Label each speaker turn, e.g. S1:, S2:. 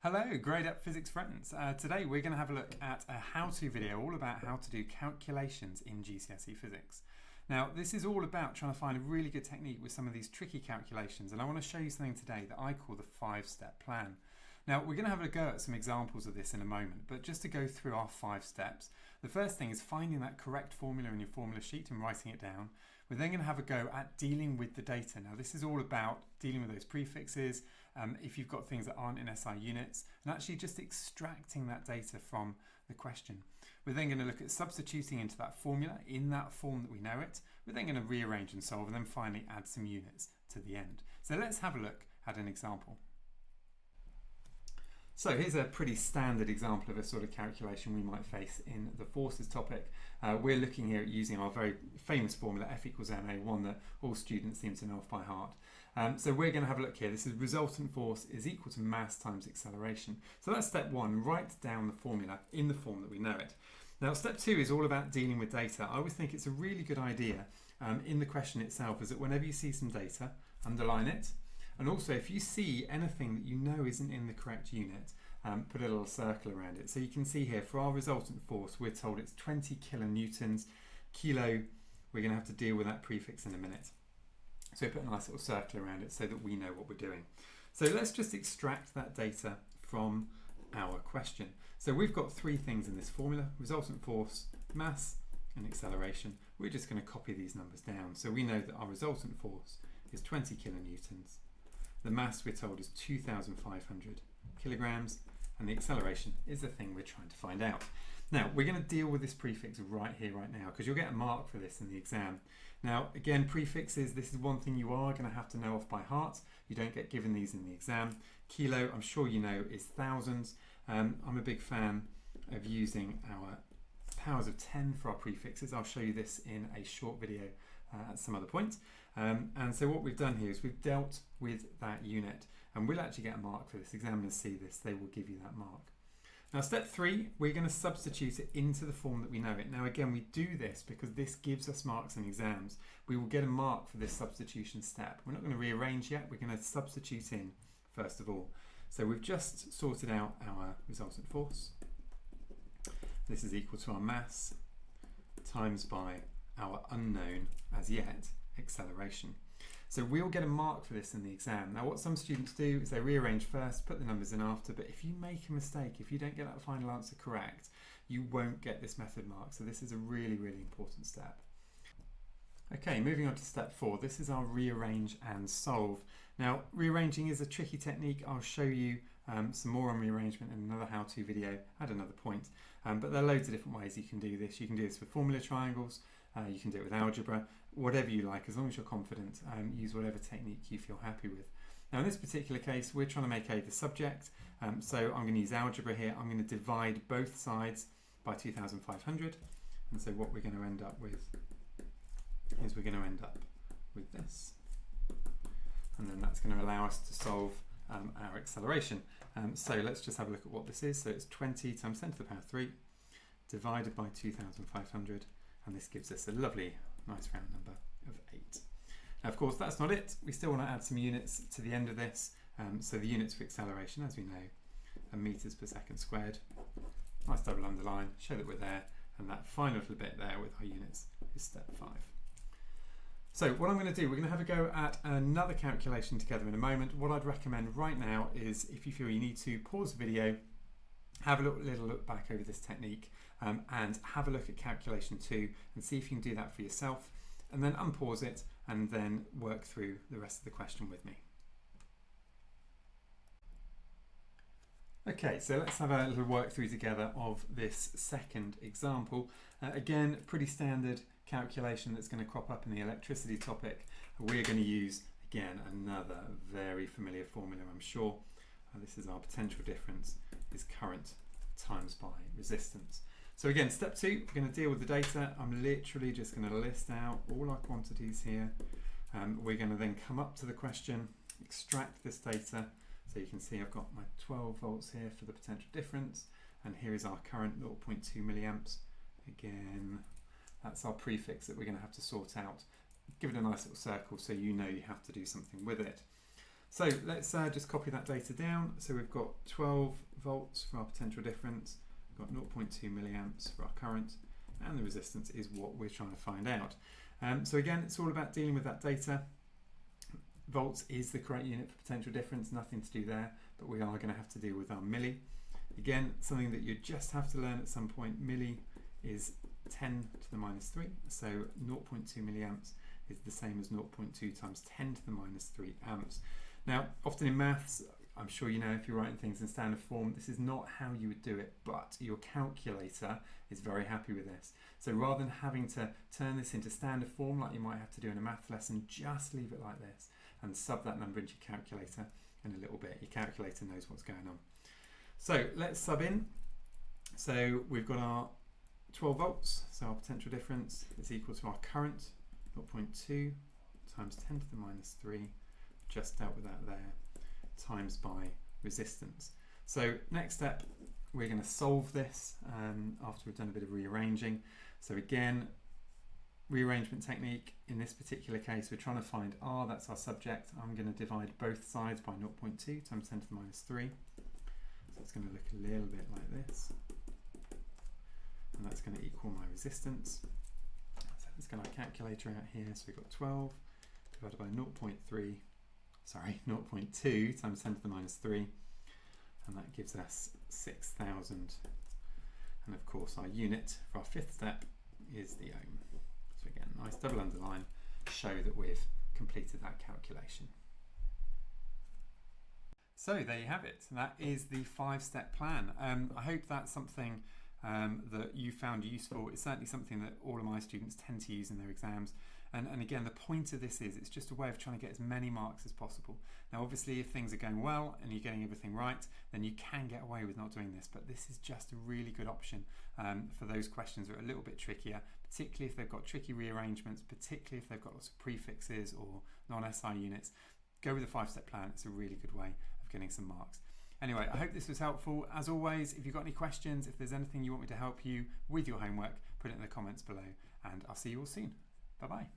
S1: Hello, Grade Up Physics friends. Today we're going to have a look at a how-to video all about how to do calculations in GCSE Physics. Now, this is all about trying to find a really good technique with some of these tricky calculations, and I want to show you something today that I call the 5-step plan. Now, we're going to have a go at some examples of this in a moment, but just to go through our 5 steps, the first thing is finding that correct formula in your formula sheet and writing it down. We're then going to have a go at dealing with the data. Now, this is all about dealing with those prefixes, if you've got things that aren't in SI units, and actually just extracting that data from the question. We're then going to look at substituting into that formula in that form that we know it. We're then going to rearrange and solve, and then finally add some units to the end. So let's have a look at an example. So here's a pretty standard example of a sort of calculation we might face in the forces topic. We're looking here at using our very famous formula F equals ma, one that all students seem to know off by heart. So we're going to have a look here. This is resultant force is equal to mass times acceleration. So that's step 1, write down the formula in the form that we know it. Now step 2 is all about dealing with data. I always think it's a really good idea in the question itself is that whenever you see some data, underline it. And also, if you see anything that you know isn't in the correct unit, put a little circle around it. So you can see here, for our resultant force, we're told it's 20 kilonewtons. Kilo, we're going to have to deal with that prefix in a minute. So put a nice little circle around it so that we know what we're doing. So let's just extract that data from our question. So we've got 3 things in this formula: resultant force, mass, and acceleration. We're just going to copy these numbers down. So we know that our resultant force is 20 kilonewtons. The mass, we're told, is 2,500 kilograms, and the acceleration is the thing we're trying to find out. Now, we're going to deal with this prefix right here, right now, because you'll get a mark for this in the exam. Now, again, prefixes, this is one thing you are going to have to know off by heart. You don't get given these in the exam. Kilo, I'm sure you know, is thousands. I'm a big fan of using our powers of 10 for our prefixes. I'll show you this in a short video at some other point. And so what we've done here is we've dealt with that unit, and we'll actually get a mark for this. Examiners see this, they will give you that mark. Now step 3, we're going to substitute it into the form that we know it. Now again, we do this because this gives us marks in exams. We will get a mark for this substitution step. We're not going to rearrange yet, we're going to substitute in first of all. So we've just sorted out our resultant force. This is equal to our mass times by our unknown as yet acceleration. So we'll get a mark for this in the exam. Now what some students do is they rearrange first, put the numbers in after, but if you make a mistake, if you don't get that final answer correct, you won't get this method mark. So this is a really, really important step. Okay, moving on to step 4. This is our rearrange and solve. Now rearranging is a tricky technique. I'll show you some more on rearrangement in another how-to video at another point. But there are loads of different ways you can do this. You can do this with formula triangles. You can do it with algebra, whatever you like, as long as you're confident. Use whatever technique you feel happy with. Now in this particular case, we're trying to make A the subject, so I'm going to use algebra here. I'm going to divide both sides by 2,500, and so what we're going to end up with is we're going to end up with this. And then that's going to allow us to solve our acceleration. So let's just have a look at what this is. So it's 20 times 10 to the power 3 divided by 2,500. And this gives us a lovely, nice round number of 8. Now, of course, that's not it. We still want to add some units to the end of this. So the units for acceleration, as we know, are meters per second squared. Nice double underline, show that we're there. And that final little bit there with our units is step 5. So what I'm going to do, we're going to have a go at another calculation together in a moment. What I'd recommend right now is, if you feel you need to, pause the video, have a little look back over this technique, and have a look at calculation 2 and see if you can do that for yourself, and then unpause it and then work through the rest of the question with me. Okay, so let's have a little work through together of this second example. Again, pretty standard calculation that's going to crop up in the electricity topic. We're going to use, again, another very familiar formula, I'm sure. This is our potential difference is current times by resistance. So again, step 2, we're going to deal with the data. I'm literally just going to list out all our quantities here. We're going to then come up to the question, extract this data. So you can see I've got my 12 volts here for the potential difference, and here is our current 0.2 milliamps. Again, that's our prefix that we're going to have to sort out. Give it a nice little circle so you know you have to do something with it. So let's just copy that data down. So we've got 12 volts for our potential difference, we've got 0.2 milliamps for our current, and the resistance is what we're trying to find out. So again, it's all about dealing with that data. Volts is the correct unit for potential difference, nothing to do there, but we are going to have to deal with our milli. Again, something that you just have to learn at some point. Milli is 10 to the minus 3, so 0.2 milliamps is the same as 0.2 times 10 to the minus 3 amps. Now, often in maths, I'm sure you know if you're writing things in standard form, this is not how you would do it, but your calculator is very happy with this. So rather than having to turn this into standard form like you might have to do in a math lesson, just leave it like this and sub that number into your calculator in a little bit. Your calculator knows what's going on. So let's sub in. So we've got our 12 volts, so our potential difference is equal to our current, 0.2 times 10 to the minus 3, just dealt with that there, times by resistance. So next step, we're going to solve this after we've done a bit of rearranging. So again, rearrangement technique. In this particular case, we're trying to find R, that's our subject. I'm going to divide both sides by 0.2 times 10 to the minus 3. So it's going to look a little bit like this. And that's going to equal my resistance. So let's get our calculator out here. So we've got 12 divided by 0.2 times 10 to the minus 3. And that gives us 6,000. And of course our unit for our fifth step is the ohm. So again, nice double underline, show that we've completed that calculation. So there you have it. That is the 5-step plan. I hope that's something that you found useful. It's certainly something that all of my students tend to use in their exams. And again, the point of this is it's just a way of trying to get as many marks as possible. Now, obviously, if things are going well and you're getting everything right, then you can get away with not doing this. But this is just a really good option for those questions that are a little bit trickier, particularly if they've got tricky rearrangements, particularly if they've got lots of prefixes or non-SI units. Go with the 5-step plan. It's a really good way of getting some marks. Anyway, I hope this was helpful. As always, if you've got any questions, if there's anything you want me to help you with your homework, put it in the comments below, and I'll see you all soon. Bye-bye.